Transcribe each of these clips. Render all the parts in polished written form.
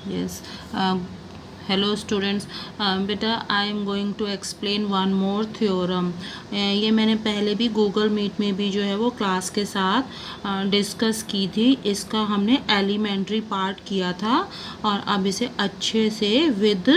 Yes. Hello students. बेटा I am going to explain one more theorem. ये मैंने पहले भी गूगल मीट में भी जो है वो क्लास के साथ डिस्कस की थी. इसका हमने एलिमेंट्री पार्ट किया था और अब इसे अच्छे से विद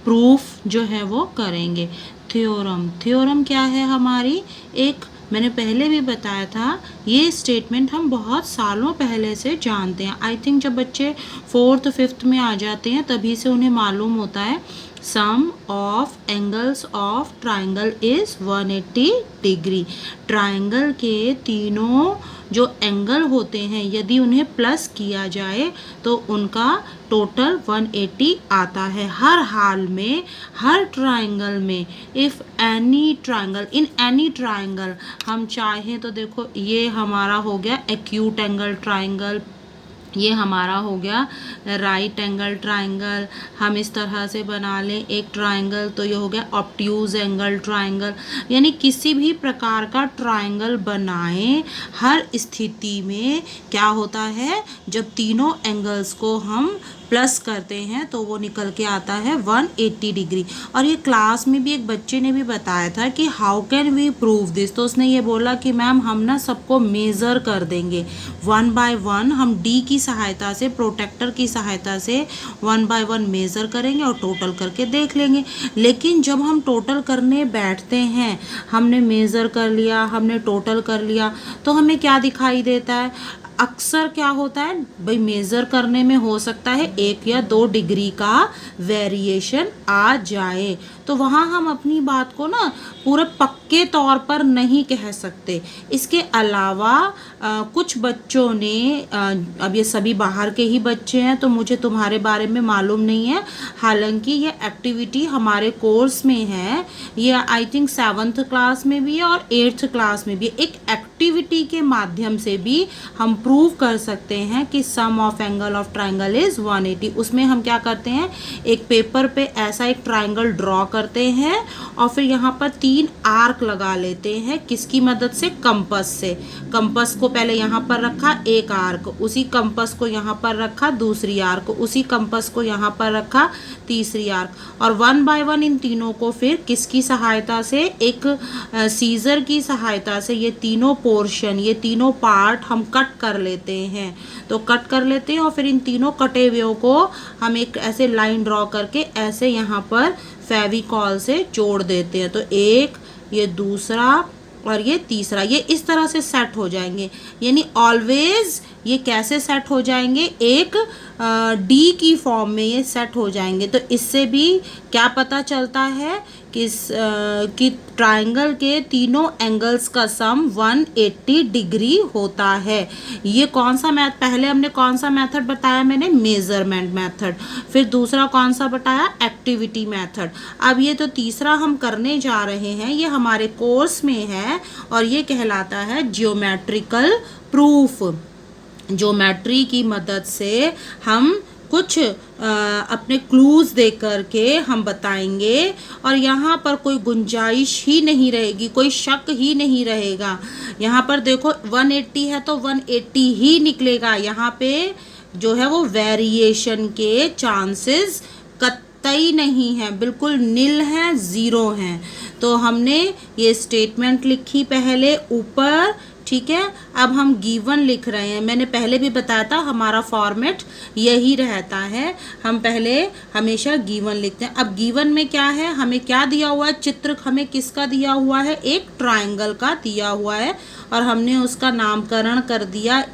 प्रूफ जो है वो करेंगे. थ्योरम क्या है हमारी एक, मैंने पहले भी बताया था, ये स्टेटमेंट हम बहुत सालों पहले से जानते हैं. आई थिंक जब बच्चे 4th 5th में आ जाते हैं तभी से उन्हें मालूम होता है. Sum of angles of triangle is 180 degree. Triangle के तीनों जो एंगल होते हैं यदि उन्हें प्लस किया जाए तो उनका टोटल 180 आता है हर हाल में, हर ट्राइंगल में. If any triangle, in any triangle, हम चाहें तो देखो ये हमारा हो गया एक्यूट एंगल ट्राइंगल, ये हमारा हो गया राइट एंगल ट्राइंगल. हम इस तरह से बना लें एक ट्राइंगल तो ये हो गया ऑब्ट्यूज एंगल ट्राइंगल. यानी किसी भी प्रकार का ट्राइंगल बनाएं, हर स्थिति में क्या होता है, जब तीनों एंगल्स को हम प्लस करते हैं तो वो निकल के आता है 180 डिग्री. और ये क्लास में भी एक बच्चे ने भी बताया था कि how can we prove this. तो उसने ये बोला कि मैम हम ना सबको मेज़र कर देंगे 1 by 1. हम डी की सहायता से, प्रोटेक्टर की सहायता से 1 by 1 मेज़र करेंगे और टोटल करके देख लेंगे. लेकिन जब हम टोटल करने बैठते हैं, हमने मेज़र कर लिया, हमने टोटल कर लिया, तो हमें क्या दिखाई देता है. अक्सर क्या होता है भाई, मेज़र करने में हो सकता है 1 या 2 डिग्री का वेरिएशन आ जाए. तो वहाँ हम अपनी बात को ना पूरे पक्के तौर पर नहीं कह सकते. इसके अलावा कुछ बच्चों ने, अब ये सभी बाहर के ही बच्चे हैं तो मुझे तुम्हारे बारे में मालूम नहीं है, हालांकि ये एक्टिविटी हमारे कोर्स में है. ये आई थिंक 7th क्लास में भी है और 8th क्लास में भी. एक एक्टिविटी के माध्यम से भी हम प्रूव कर सकते हैं कि sum of angle of triangle is 180. उसमें हम क्या करते हैं, एक पेपर पे ऐसा एक ट्राइंगल ड्रॉ करते हैं और फिर यहाँ पर 3 आर्क लगा लेते हैं. किसकी मदद से, कंपस से. कंपस को पहले यहाँ पर रखा एक आर्क, उसी कंपस को यहाँ पर रखा दूसरी आर्क, उसी कंपस को यहाँ पर रखा तीसरी आर्क. और 1 by 1 इन तीनों को फिर किसकी सहायता से, एक सीजर की सहायता से ये तीनों पोर्शन, ये तीनों पार्ट हम कट कर लेते हैं. तो कट कर लेते हैं और फिर इन तीनों कटे हुए को हम एक ऐसे लाइन ड्रॉ करके ऐसे यहाँ पर फेविकॉल से जोड़ देते हैं. तो एक, ये दूसरा और ये तीसरा, ये इस तरह से सेट हो जाएंगे. यानी ऑलवेज ये कैसे सेट हो जाएंगे, एक डी की फॉर्म में ये सेट हो जाएंगे. तो इससे भी क्या पता चलता है कि ट्राइंगल के तीनों एंगल्स का सम 180 डिग्री होता है. ये कौन सा मैथ, पहले हमने कौन सा मेथड बताया, मैंने मेजरमेंट मेथड. फिर दूसरा कौन सा बताया, एक्टिविटी मेथड. अब ये तो तीसरा हम करने जा रहे हैं, ये हमारे कोर्स में है और ये कहलाता है ज्योमेट्रिकल प्रूफ. ज्योमेट्री की मदद से हम कुछ अपने क्लूज दे करके हम बताएंगे और यहाँ पर कोई गुंजाइश ही नहीं रहेगी, कोई शक ही नहीं रहेगा. यहाँ पर देखो 180 है तो 180 ही निकलेगा. यहाँ पे जो है वो वेरिएशन के चांसेस कतई नहीं है, बिल्कुल नील है, ज़ीरो हैं. तो हमने ये स्टेटमेंट लिखी पहले ऊपर, ठीक है. अब हम गिवन लिख रहे हैं. मैंने पहले भी बताया था हमारा फॉर्मेट यही रहता है, हम पहले हमेशा गिवन लिखते हैं. अब गिवन में क्या है, हमें क्या दिया हुआ है, चित्र हमें किसका दिया हुआ है, एक ट्राइंगल का दिया हुआ है और हमने उसका नामकरण कर दिया,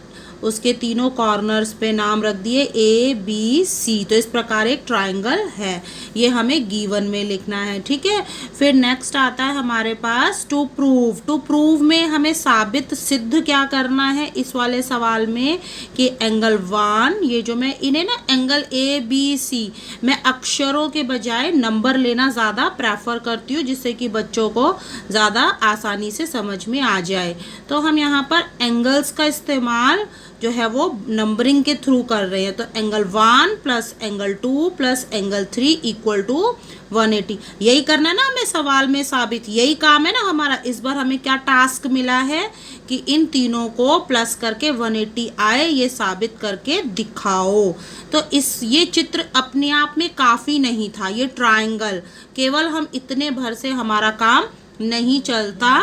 उसके तीनों कॉर्नर्स पे नाम रख दिए ABC. तो इस प्रकार एक ट्राइंगल है, ये हमें गिवन में लिखना है, ठीक है. फिर नेक्स्ट आता है हमारे पास टू प्रूव. टू प्रूव में हमें साबित, सिद्ध क्या करना है इस वाले सवाल में कि एंगल 1, ये जो मैं इन्हें ना एंगल ABC, मैं अक्षरों के बजाय नंबर लेना ज़्यादा प्रेफर करती हूँ जिससे कि बच्चों को ज़्यादा आसानी से समझ में आ जाए. तो हम यहाँ पर एंगल्स का इस्तेमाल जो है वो नंबरिंग के थ्रू कर रहे हैं. तो angle 1 plus angle 2 plus angle 3 equal to 180. यही करना है ना हमें सवाल में साबित, यही काम है ना हमारा. इस बार हमें क्या टास्क मिला है कि इन तीनों को प्लस करके 180 आए, ये साबित करके दिखाओ। तो ये चित्र अपने आप में काफ़ी नहीं था, ये ट्रायंगल, केवल हम इतने भर से हमारा काम नहीं चलता।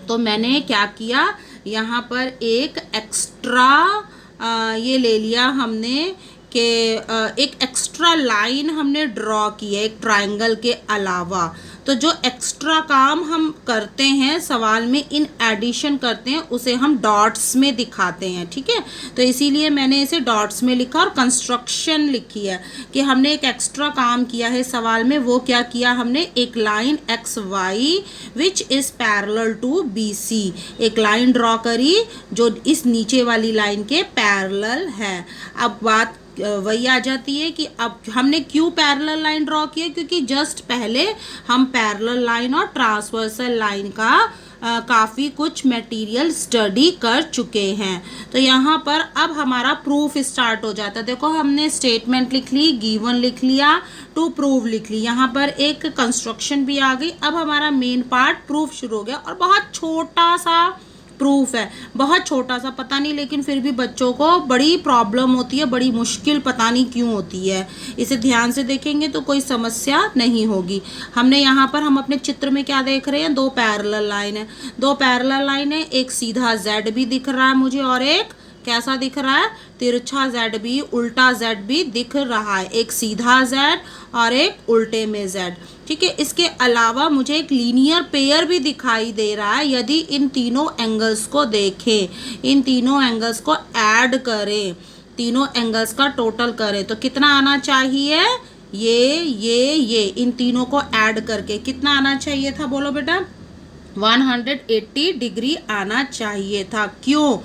तो मैंने क्या किया, यहाँ पर एक एक्स्ट्रा ये ले लिया हमने कि एक एक्स्ट्रा लाइन हमने ड्रॉ की है एक ट्रायंगल के अलावा। तो जो एक्स्ट्रा काम हम करते हैं सवाल में, इन एडिशन करते हैं, उसे हम डॉट्स में दिखाते हैं, ठीक है। तो इसीलिए मैंने इसे डॉट्स में लिखा और कंस्ट्रक्शन लिखी है कि हमने एक एक्स्ट्रा काम किया है सवाल में। वो क्या किया हमने, एक line X Y which is parallel to B C, एक लाइन ड्रॉ करी जो इस नीचे वाली लाइन के पैरेलल है। अब बात वही आ जाती है कि अब हमने क्यों पैरेलल लाइन ड्रॉ किया, क्योंकि जस्ट पहले हम पैरेलल लाइन और ट्रांसवर्सल लाइन का काफ़ी कुछ मटेरियल स्टडी कर चुके हैं। तो यहाँ पर अब हमारा प्रूफ स्टार्ट हो जाता है। देखो हमने स्टेटमेंट लिख ली, गिवन लिख लिया, टू प्रूव लिख ली, यहाँ पर एक कंस्ट्रक्शन भी आ गई। अब हमारा मेन पार्ट प्रूफ शुरू हो गया और बहुत छोटा सा प्रूफ है, बहुत छोटा सा, पता नहीं लेकिन फिर भी बच्चों को बड़ी प्रॉब्लम होती है, बड़ी मुश्किल पता नहीं क्यों होती है। इसे ध्यान से देखेंगे तो कोई समस्या नहीं होगी। हमने यहाँ पर हम अपने चित्र में क्या देख रहे हैं, दो पैरेलल लाइन है, दो पैरेलल लाइन है, एक सीधा जेड भी दिख रहा है मुझे और एक कैसा दिख रहा है, तिरछा जेड भी, उल्टा जेड भी दिख रहा है, एक सीधा जेड और एक उल्टे में जेड, ठीक है। इसके अलावा मुझे एक लीनियर पेयर भी दिखाई दे रहा है। यदि इन तीनों एंगल्स को देखें, इन तीनों एंगल्स को ऐड करें, तीनों एंगल्स का टोटल करें तो कितना आना चाहिए, ये इन तीनों को ऐड करके कितना आना चाहिए था, बोलो बेटा, 180 डिग्री आना चाहिए था। क्यों,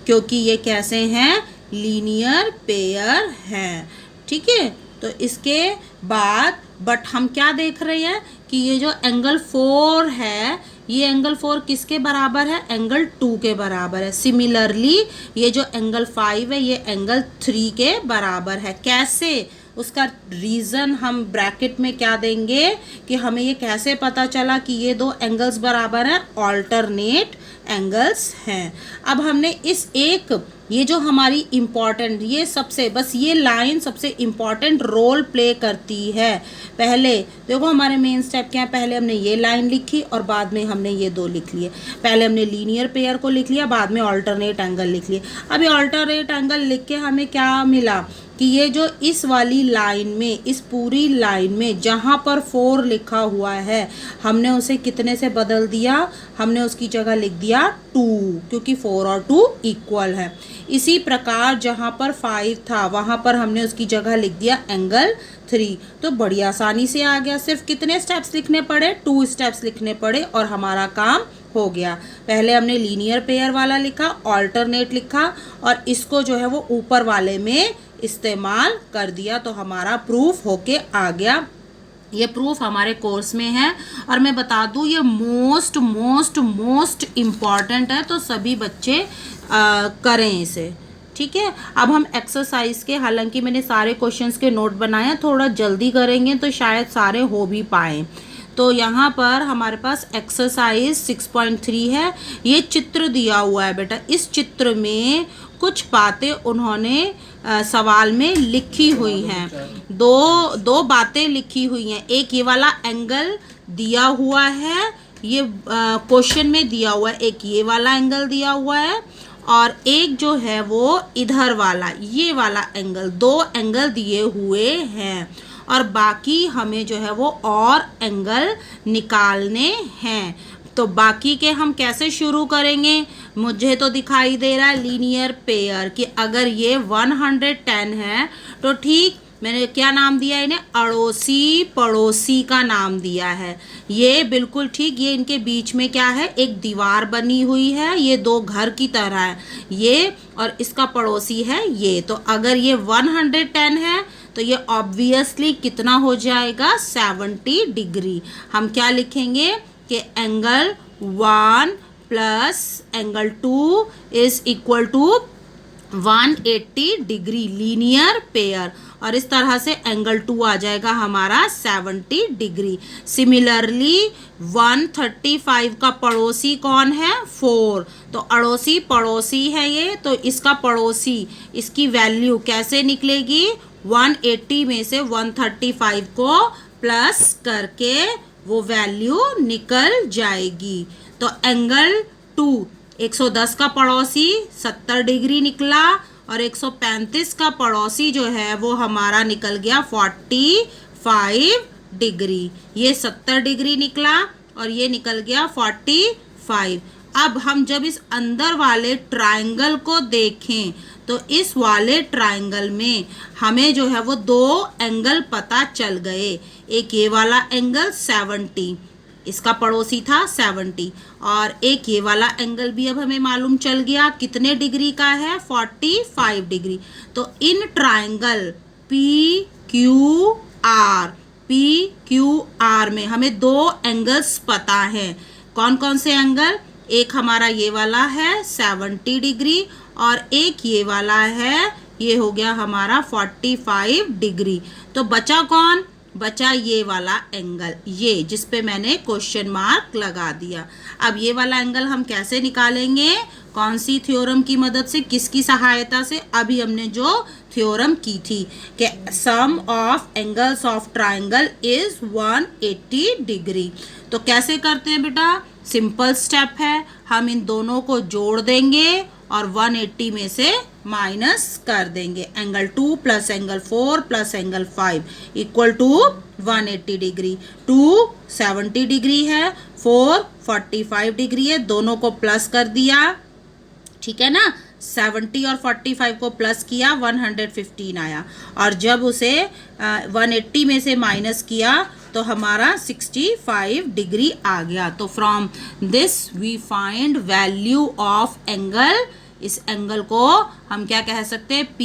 क्योंकि ये कैसे हैं, लीनियर पेयर हैं, ठीक है। तो इसके बाद बट हम क्या देख रहे हैं कि ये जो एंगल 4 है, ये एंगल 4 किसके बराबर है, एंगल 2 के बराबर है। सिमिलरली ये जो एंगल 5 है ये एंगल 3 के बराबर है। कैसे, उसका रीज़न हम ब्रैकेट में क्या देंगे कि हमें ये कैसे पता चला कि ये दो एंगल्स बराबर हैं, ऑल्टरनेट एंगल्स हैं। अब हमने इस एक, ये जो हमारी इम्पॉर्टेंट, ये सबसे, बस ये लाइन सबसे इम्पॉर्टेंट रोल प्ले करती है। पहले देखो हमारे मेन स्टेप क्या है, पहले हमने ये लाइन लिखी और बाद में हमने ये दो लिख लिए। पहले हमने लीनियर पेयर को लिख लिया, बाद में ऑल्टरनेट एंगल लिख लिए। अब ये ऑल्टरनेट एंगल लिख के हमें क्या मिला कि ये जो इस वाली लाइन में, इस पूरी लाइन में जहाँ पर 4 लिखा हुआ है, हमने उसे कितने से बदल दिया, हमने उसकी जगह लिख दिया 2, क्योंकि 4 और 2 इक्वल है। इसी प्रकार जहाँ पर 5 था वहाँ पर हमने उसकी जगह लिख दिया एंगल 3। तो बड़ी आसानी से आ गया, सिर्फ कितने स्टेप्स लिखने पड़े, 2 स्टेप्स लिखने पड़े और हमारा काम हो गया। पहले हमने लीनियर पेयर वाला लिखा, ऑल्टरनेट लिखा और इसको जो है वो ऊपर वाले में इस्तेमाल कर दिया, तो हमारा प्रूफ होके आ गया। ये प्रूफ हमारे कोर्स में है और मैं बता दूँ ये मोस्ट मोस्ट मोस्ट इम्पॉर्टेंट है, तो सभी बच्चे करें इसे, ठीक है। अब हम एक्सरसाइज के, हालांकि मैंने सारे क्वेश्चंस के नोट बनाए हैं, थोड़ा जल्दी करेंगे तो शायद सारे हो भी पाएँ। तो यहाँ पर हमारे पास एक्सरसाइज 6.3 है। ये चित्र दिया हुआ है बेटा, इस चित्र में कुछ बातें उन्होंने सवाल में लिखी हुई हैं। दो बातें लिखी हुई हैं। एक ये वाला एंगल दिया हुआ है, ये क्वेश्चन में दिया हुआ है, एक ये वाला एंगल दिया हुआ है और एक जो है वो इधर वाला, ये वाला एंगल, 2 एंगल दिए हुए हैं और बाकी हमें जो है वो और एंगल निकालने हैं। तो बाकी के हम कैसे शुरू करेंगे, मुझे तो दिखाई दे रहा है लीनियर पेयर कि अगर ये 110 है तो ठीक, मैंने क्या नाम दिया इन्हें, अड़ोसी पड़ोसी का नाम दिया है। ये बिल्कुल ठीक, ये इनके बीच में क्या है, एक दीवार बनी हुई है, ये 2 घर की तरह है ये, और इसका पड़ोसी है ये। तो अगर ये 110 है तो ये ऑब्वियसली कितना हो जाएगा, 70 डिग्री। हम क्या लिखेंगे कि angle 1 plus angle 2 is equal to 180 degree, linear pair. और इस तरह से एंगल 2 आ जाएगा हमारा 70 डिग्री। सिमिलरली 135 का पड़ोसी कौन है? 4। तो अड़ोसी पड़ोसी है ये, तो इसका पड़ोसी, इसकी वैल्यू कैसे निकलेगी? 180 में से 135 को प्लस करके वो वैल्यू निकल जाएगी। तो एंगल 2, 110 का पड़ोसी 70 डिग्री निकला और 135 का पड़ोसी जो है वो हमारा निकल गया 45 डिग्री। ये 70 डिग्री निकला और ये निकल गया 45। अब हम जब इस अंदर वाले ट्रायंगल को देखें तो इस वाले ट्रायंगल में हमें जो है वो 2 एंगल पता चल गए। एक ये वाला एंगल 70, इसका पड़ोसी था 70, और एक ये वाला एंगल भी अब हमें मालूम चल गया कितने डिग्री का है? 45 डिग्री। तो इन ट्रायंगल PQR में हमें 2 एंगल्स पता हैं। कौन कौन से एंगल? एक हमारा ये वाला है 70 डिग्री और एक ये वाला है, ये हो गया हमारा 45 डिग्री। तो बचा कौन? बचा ये वाला एंगल, ये जिस पे मैंने क्वेश्चन मार्क लगा दिया। अब ये वाला एंगल हम कैसे निकालेंगे? कौन सी थ्योरम की मदद से, किसकी सहायता से? अभी हमने जो थ्योरम की थी कि sum of angles of triangle is 180 degree. तो कैसे करते हैं बेटा? सिंपल स्टेप है, हम इन दोनों को जोड़ देंगे और 180 में से माइनस कर देंगे। Angle 2 plus angle 4 plus angle 5 equal to 180 degree. 2 70 degree है, 4 45 डिग्री है, दोनों को प्लस कर दिया, ठीक है ना। 70 और 45 को प्लस किया, 115 आया, और जब उसे 180 में से माइनस किया तो हमारा 65 डिग्री आ गया। तो from this we find value of angle. इस एंगल को हम क्या कह सकते हैं?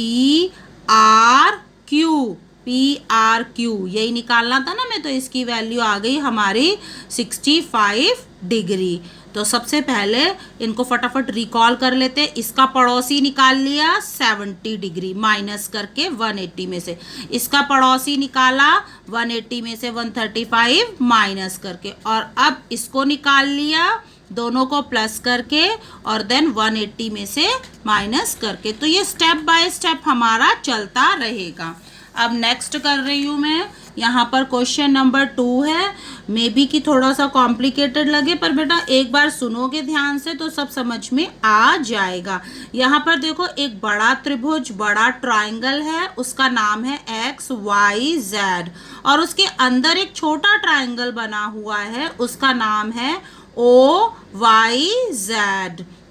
PRQ, यही निकालना था ना मैं, तो इसकी वैल्यू आ गई हमारी 65 डिग्री। तो सबसे पहले इनको फटाफट रिकॉल कर लेते हैं। इसका पड़ोसी निकाल लिया 70 डिग्री माइनस करके 180 में से, इसका पड़ोसी निकाला 180 में से 135 माइनस करके, और अब इसको निकाल लिया दोनों को प्लस करके और देन 180 में से माइनस करके। तो ये स्टेप बाय स्टेप हमारा चलता रहेगा। अब नेक्स्ट कर रही हूँ मैं, यहाँ पर क्वेश्चन नंबर 2 है। मे बी कि थोड़ा सा कॉम्प्लिकेटेड लगे, पर बेटा एक बार सुनोगे ध्यान से तो सब समझ में आ जाएगा। यहाँ पर देखो, एक बड़ा त्रिभुज, बड़ा ट्रायंगल है, उसका नाम है XYZ, और उसके अंदर एक छोटा ट्रायंगल बना हुआ है, उसका नाम है OYZ,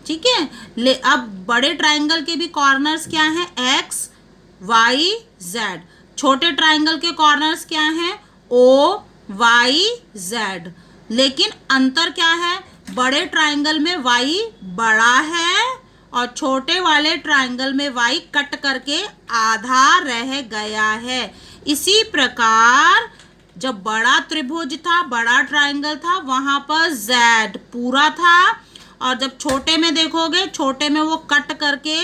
ठीक है। ले अब बड़े ट्रायंगल के भी कॉर्नर्स क्या हैं? XYZ। छोटे ट्रायंगल के कॉर्नर्स क्या हैं? OYZ। लेकिन अंतर क्या है? बड़े ट्रायंगल में y बड़ा है और छोटे वाले ट्रायंगल में y कट करके आधा रह गया है। इसी प्रकार जब बड़ा त्रिभुज था, बड़ा ट्रायंगल था, वहां पर z पूरा था, और जब छोटे में देखोगे, छोटे में वो कट करके,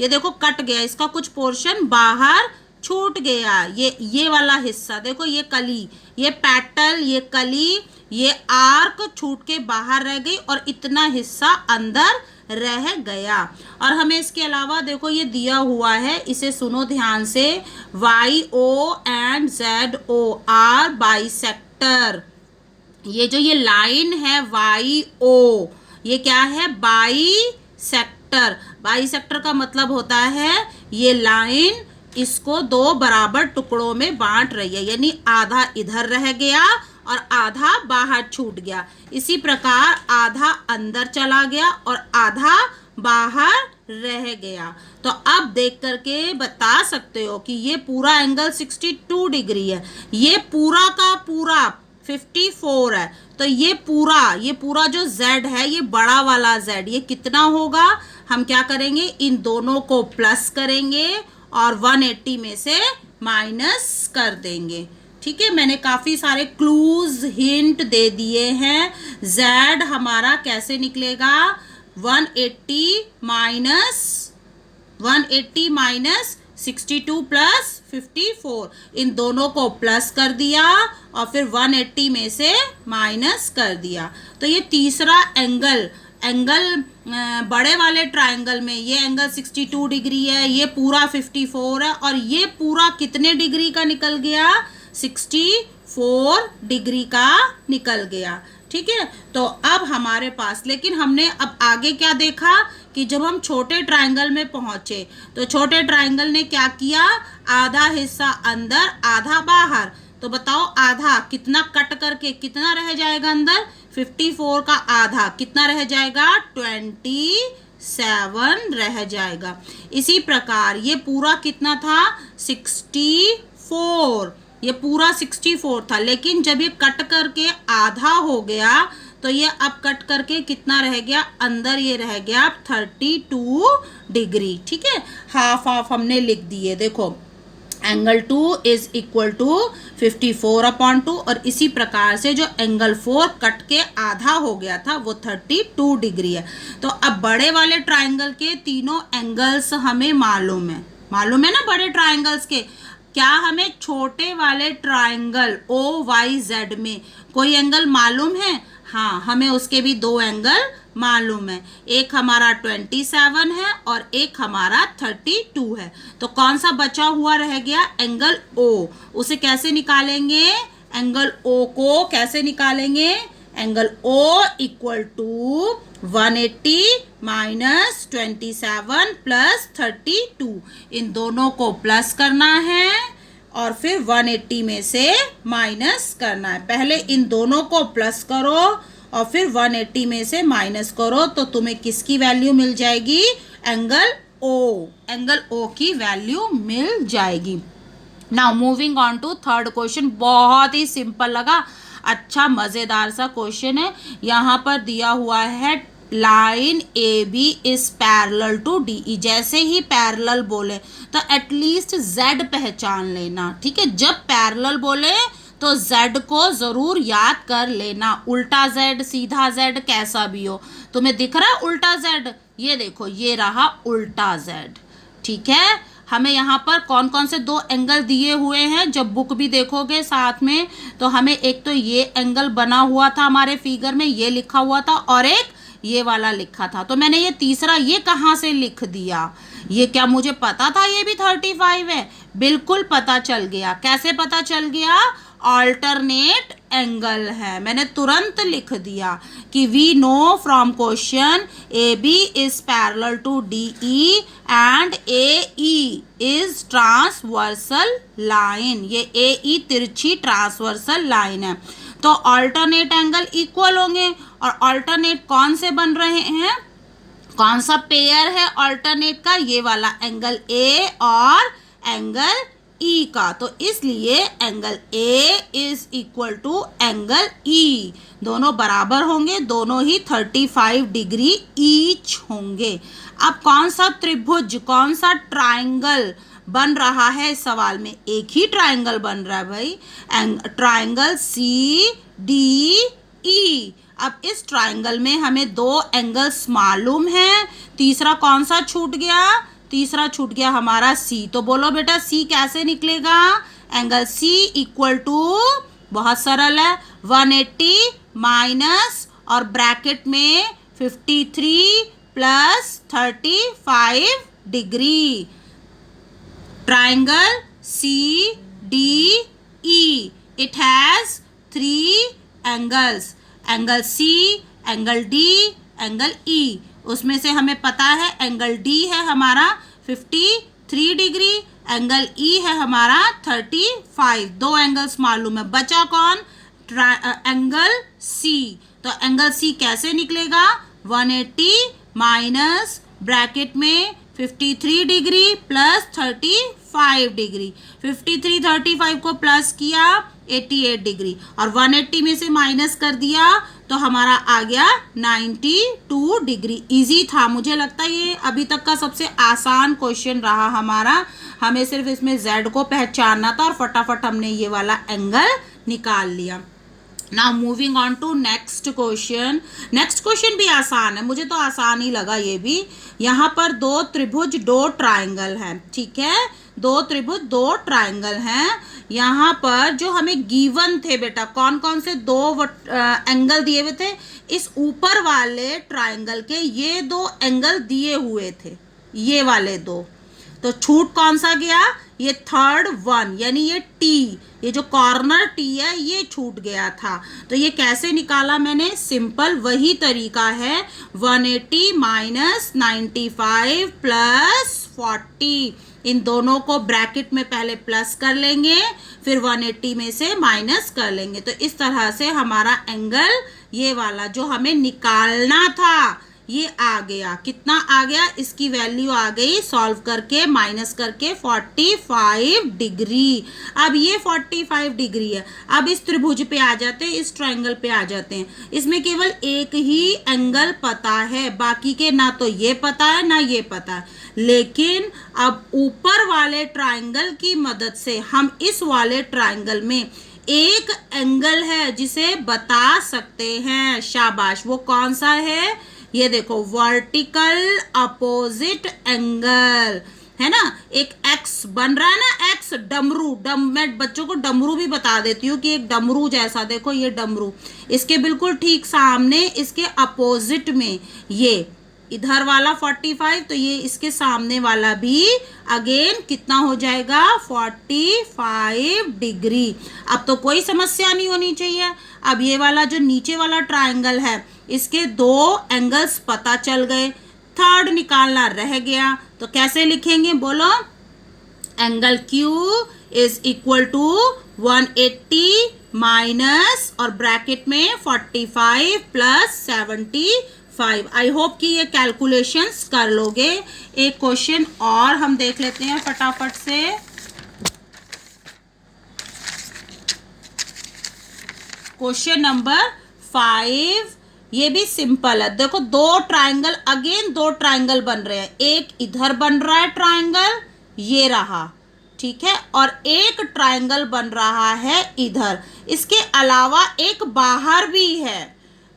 ये देखो कट गया, इसका कुछ पोर्शन बाहर छूट गया। ये वाला हिस्सा देखो, ये कली, ये पेटल, ये कली, ये आर्क छूट के बाहर रह गई और इतना हिस्सा अंदर रह गया। और हमें इसके अलावा देखो ये दिया हुआ है, इसे सुनो ध्यान से, YO and ZO are bisector. ये जो ये लाइन है YO, ये क्या है? बाइसेक्टर। बाइसेक्टर का मतलब होता है ये लाइन इसको 2 बराबर टुकड़ों में बांट रही है, यानी आधा इधर रह गया और आधा बाहर छूट गया। इसी प्रकार आधा अंदर चला गया और आधा बाहर रह गया। तो अब देख करके बता सकते हो कि ये पूरा एंगल 62 डिग्री है, ये पूरा का पूरा 54 है। तो ये पूरा जो Z है, ये बड़ा वाला Z, ये कितना होगा? हम क्या करेंगे? इन दोनों को प्लस करेंगे और 180 में से माइनस कर देंगे, ठीक है। मैंने काफ़ी सारे क्लूज हिंट दे दिए हैं। Z हमारा कैसे निकलेगा? 180 माइनस 62 प्लस 54, इन दोनों को प्लस कर दिया और फिर 180 में से माइनस कर दिया। तो ये तीसरा एंगल बड़े वाले ट्रायंगल में ये एंगल 62 डिग्री है, ये पूरा 54 है और ये पूरा कितने डिग्री का निकल गया? 64 डिग्री का निकल गया। ठीक है, तो अब हमारे पास, लेकिन हमने अब आगे क्या देखा कि जब हम छोटे ट्रायंगल में पहुंचे तो छोटे ट्रायंगल ने क्या किया? आधा हिस्सा अंदर आधा बाहर। तो बताओ आधा कितना कट करके कितना रह जाएगा अंदर? 54 का आधा कितना रह जाएगा? 27 रह जाएगा। इसी प्रकार ये पूरा कितना था? 64, ये पूरा 64 था, लेकिन जब ये कट करके आधा हो गया तो ये अब कट करके कितना रह गया? अंदर ये रह गया 32 डिग्री। ठीक है, हाफ हाफ हमने लिख दिए। देखो एंगल 2 इज इक्वल टू 54/2 और इसी प्रकार से जो एंगल 4 कट के आधा हो गया था वो 32 डिग्री है। तो अब बड़े वाले ट्रायंगल के तीनों एंगल्स हमें मालूम है ना बड़े ट्रायंगल्स के। क्या हमें छोटे वाले ट्रायंगल OYZ में कोई एंगल मालूम है? हाँ, हमें उसके भी दो एंगल मालूम है। एक हमारा 27 है और एक हमारा 32 है। तो कौन सा बचा हुआ रह गया? Angle O। उसे कैसे निकालेंगे? एंगल O को कैसे निकालेंगे? Angle O equal to 180 minus 27 plus 32, इन दोनों को प्लस करना है और फिर 180 में से माइनस करना है। पहले इन दोनों को प्लस करो और फिर 180 में से माइनस करो तो तुम्हें किसकी वैल्यू मिल जाएगी? एंगल O की वैल्यू मिल जाएगी। Now moving on to third question. बहुत ही सिंपल लगा, अच्छा मजेदार सा क्वेश्चन है। यहाँ पर दिया हुआ है line AB is parallel to DE। जैसे ही पैरेलल बोले तो एटलीस्ट Z पहचान लेना। ठीक है, जब पैरेलल बोले तो Z को जरूर याद कर लेना। उल्टा Z, सीधा Z, कैसा भी हो। तुम्हें दिख रहा है उल्टा Z? ये देखो, ये रहा उल्टा Z। ठीक है, हमें यहाँ पर कौन कौन से दो एंगल दिए हुए हैं? जब बुक भी देखोगे साथ में तो हमें एक तो ये एंगल बना हुआ था हमारे फिगर में, ये लिखा हुआ था, और एक ये वाला लिखा था। तो मैंने ये तीसरा ये कहाँ से लिख दिया? ये क्या मुझे पता था ये भी 35 है? बिल्कुल पता चल गया। कैसे पता चल गया? ऑल्टरनेट एंगल है। मैंने तुरंत लिख दिया कि we know from question AB is parallel to DE and AE is transversal line. ये AE तिरछी ट्रांसवर्सल लाइन है। तो ऑल्टरनेट एंगल इक्वल होंगे और ऑल्टरनेट कौन से बन रहे हैं? कौन सा पेयर है ऑल्टरनेट का? ये वाला एंगल A और एंगल E का। तो इसलिए angle A is equal to angle E। दोनों बराबर होंगे, दोनों ही 35 डिग्री ईच होंगे। अब कौन सा त्रिभुज, कौन सा ट्रायंगल बन रहा है इस सवाल में? एक ही ट्रायंगल बन रहा है भाई, ट्रायंगल CDE। अब इस ट्रायंगल में हमें दो एंगल्स मालूम हैं। तीसरा कौन सा छूट गया? तीसरा छूट गया हमारा C। तो बोलो बेटा C कैसे निकलेगा? एंगल C इक्वल टू, बहुत सरल है, 180 माइनस और ब्रैकेट में 53 plus 35 degree. Triangle CDE, it has 3 angles, angle C, angle D, angle E। उसमें से हमें पता है एंगल D है हमारा 53 डिग्री, एंगल E है हमारा 35। दो एंगल्स मालूम है, बचा कौन? Angle C। तो एंगल C कैसे निकलेगा? 180 माइनस ब्रैकेट में 53 डिग्री प्लस 35 डिग्री। 53 35 को प्लस किया 88 डिग्री और 180 में से माइनस कर दिया तो हमारा आ गया 92 डिग्री। इजी था, मुझे लगता है ये अभी तक का सबसे आसान क्वेश्चन रहा हमारा। हमें सिर्फ इसमें Z को पहचानना था और फटाफट हमने ये वाला एंगल निकाल लिया। Now moving on to next question. Next question भी आसान है, मुझे तो आसान ही लगा ये भी। यहाँ पर दो त्रिभुज दो ट्राइंगल हैं, ठीक है, दो त्रिभुज दो ट्राइंगल हैं। यहाँ पर जो हमें गिवन थे बेटा, कौन कौन से दो एंगल दिए हुए थे, इस ऊपर वाले ट्राइंगल के ये दो एंगल दिए हुए थे, ये वाले दो। तो छूट कौन सा गया, ये थर्ड वन, यानी ये टी, ये जो कॉर्नर टी है ये छूट गया था। तो ये कैसे निकाला मैंने, सिंपल वही तरीका है, 180 माइनस 95 प्लस 40, इन दोनों को ब्रैकेट में पहले प्लस कर लेंगे, फिर 180 में से माइनस कर लेंगे। तो इस तरह से हमारा एंगल ये वाला जो हमें निकालना था ये आ गया। कितना आ गया, इसकी वैल्यू आ गई सॉल्व करके माइनस करके 45 डिग्री। अब ये 45 डिग्री है। अब इस त्रिभुज पे आ जाते हैं, इस ट्रायंगल पे आ जाते हैं। इसमें केवल एक ही एंगल पता है, बाकी के ना तो ये पता है ना ये पता है। लेकिन अब ऊपर वाले ट्रायंगल की मदद से हम इस वाले ट्रायंगल में एक एंगल है जिसे बता सकते हैं। शाबाश, वो कौन सा है, ये देखो, वर्टिकल अपोजिट एंगल है ना। एक एक्स बन रहा है ना, एक्स डमरू, मैं बच्चों को डमरू भी बता देती हूँ कि एक डमरू जैसा, देखो ये डमरू, इसके बिल्कुल ठीक सामने, इसके अपोजिट में ये इधर वाला 45, तो ये इसके सामने वाला भी अगेन कितना हो जाएगा, 45 डिग्री। अब तो कोई समस्या नहीं होनी चाहिए। अब ये वाला जो नीचे वाला ट्रायंगल है, इसके दो एंगल्स पता चल गए, थर्ड निकालना रह गया। तो कैसे लिखेंगे बोलो, angle Q is equal to 180 minus और ब्रैकेट में 45 प्लस 75। आई होप कि ये कैलकुलेशंस कर लोगे। एक क्वेश्चन और हम देख लेते हैं फटाफट से। क्वेश्चन नंबर 5, ये भी सिंपल है। देखो दो ट्रायंगल, अगेन दो ट्रायंगल बन रहे हैं, एक इधर बन रहा है ट्रायंगल, ये रहा, ठीक है, और एक ट्रायंगल बन रहा है इधर। इसके अलावा एक बाहर भी है।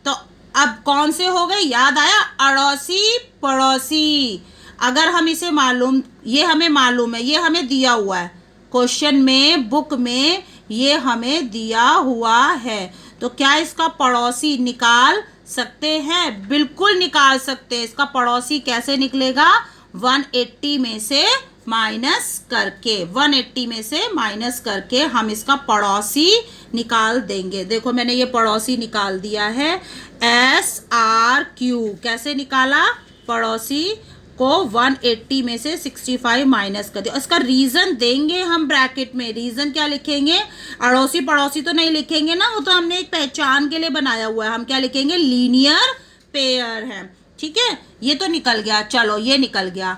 तो अब कौन से हो गए, याद आया, अड़ोसी पड़ोसी। अगर हम इसे मालूम, ये हमें मालूम है, ये हमें दिया हुआ है क्वेश्चन में, बुक में ये हमें दिया हुआ है। तो क्या इसका पड़ोसी निकाल सकते हैं, बिल्कुल निकाल सकते हैं। इसका पड़ोसी कैसे निकलेगा, 180 में से माइनस करके, 180 में से माइनस करके हम इसका पड़ोसी निकाल देंगे। देखो मैंने ये पड़ोसी निकाल दिया है, SRQ। कैसे निकाला, पड़ोसी को 180 में से 65 माइनस कर दिया। इसका रीजन देंगे हम ब्रैकेट में। रीजन क्या लिखेंगे, अड़ोसी पड़ोसी तो नहीं लिखेंगे ना, वो तो हमने एक पहचान के लिए बनाया हुआ है। हम क्या लिखेंगे, लीनियर पेयर है, ठीक है। ये तो निकल गया, चलो ये निकल गया।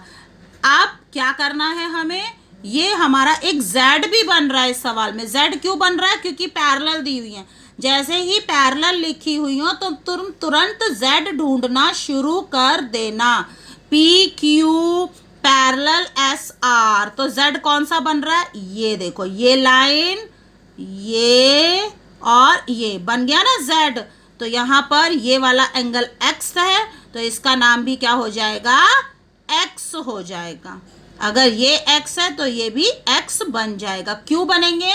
अब क्या करना है हमें, ये हमारा एक Z भी बन रहा है इस सवाल में। Z क्यों बन रहा है, क्योंकि पैरेलल दी हुई है। जैसे ही पैरेलल लिखी हुई हो तो तुम तुरंत Z ढूंढना शुरू कर देना। PQ पैरेलल SR, तो Z कौन सा बन रहा है, ये देखो, ये लाइन, ये और ये बन गया ना Z। तो यहाँ पर ये वाला एंगल X है, तो इसका नाम भी क्या हो जाएगा, X हो जाएगा। अगर ये X है तो ये भी X बन जाएगा। क्यों बनेंगे,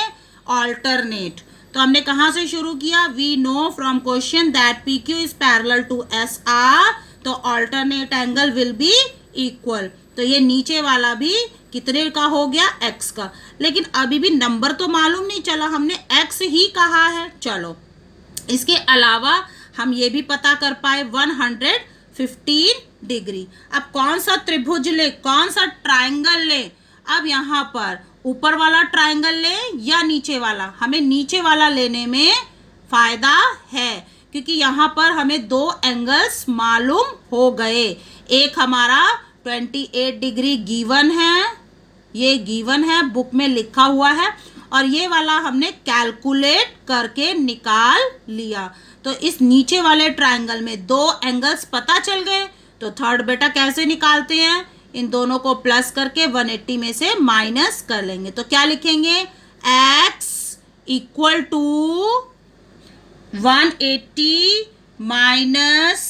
ऑल्टरनेट। तो हमने कहाँ से शुरू किया, we know from question that PQ is parallel to SR, तो alternate angle will be equal. तो ये नीचे वाला भी कितने का हो गया, X का। लेकिन अभी भी नंबर तो मालूम नहीं चला, हमने X ही कहा है। चलो इसके अलावा हम ये भी पता कर पाए 115 डिग्री। अब कौन सा त्रिभुज ले, कौन सा ट्रायंगल ले, अब यहाँ पर ऊपर वाला ट्रायंगल ले या नीचे वाला, हमें नीचे वाला लेने में फायदा है, क्योंकि यहाँ पर हमें दो एंगल्स मालूम हो गए। एक हमारा 28 डिग्री गिवन है, ये गिवन है, बुक में लिखा हुआ है, और ये वाला हमने कैलकुलेट करके निकाल लिया। तो इस नीचे वाले ट्रायंगल में दो एंगल्स पता चल गए। तो थर्ड बेटा कैसे निकालते हैं, इन दोनों को प्लस करके 180 में से माइनस कर लेंगे। तो क्या लिखेंगे, X equal to 180 minus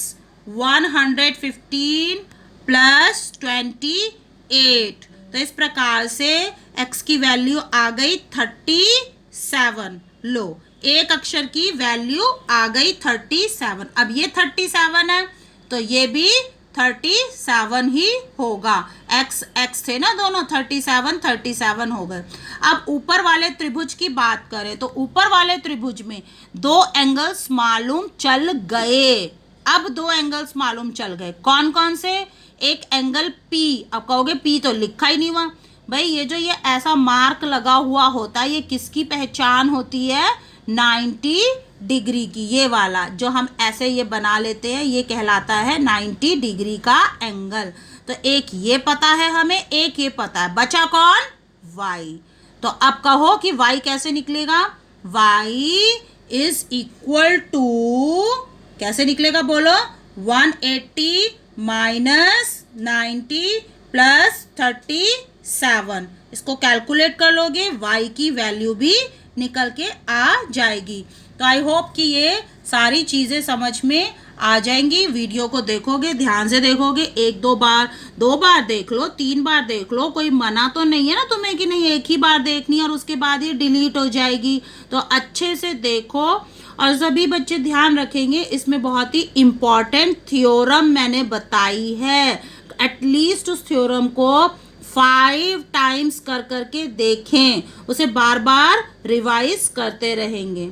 115 plus 28। तो इस प्रकार से x की वैल्यू आ गई 37। लो, एक अक्षर की वैल्यू आ गई 37। अब ये 37 है तो ये भी 37 ही होगा। x थे ना दोनों, 37 हो गए। अब ऊपर वाले त्रिभुज की बात करें तो ऊपर वाले त्रिभुज में दो एंगल्स मालूम चल गए। अब दो एंगल्स मालूम चल गए, कौन कौन से? एक एंगल P। अब कहोगे P तो लिखा ही नहीं हुआ। भाई ये जो ये ऐसा मार्क लगा हुआ होता है, ये किसकी पहचान होती है? 90 डिग्री की। ये वाला जो हम ऐसे ये बना लेते हैं, ये कहलाता है 90 डिग्री का एंगल। तो एक ये पता है हमें, एक ये पता है, बचा कौन? y। तो अब कहो कि y कैसे निकलेगा? y इज इक्वल टू, कैसे निकलेगा बोलो? 180 माइनस 90 प्लस 37। इसको कैलकुलेट कर लोगे, y की वैल्यू भी निकल के आ जाएगी। तो आई होप कि ये सारी चीज़ें समझ में आ जाएंगी। वीडियो को देखोगे, ध्यान से देखोगे, एक दो बार देख लो, 3 बार देख लो, कोई मना तो नहीं है ना तुम्हें कि नहीं एक ही बार देखनी और उसके बाद ये डिलीट हो जाएगी। तो अच्छे से देखो और सभी बच्चे ध्यान रखेंगे, इसमें बहुत ही इम्पॉर्टेंट थ्योरम मैंने बताई है। एटलीस्ट उस थ्योरम को 5 टाइम्स कर करके देखें, उसे बार बार रिवाइज करते रहेंगे।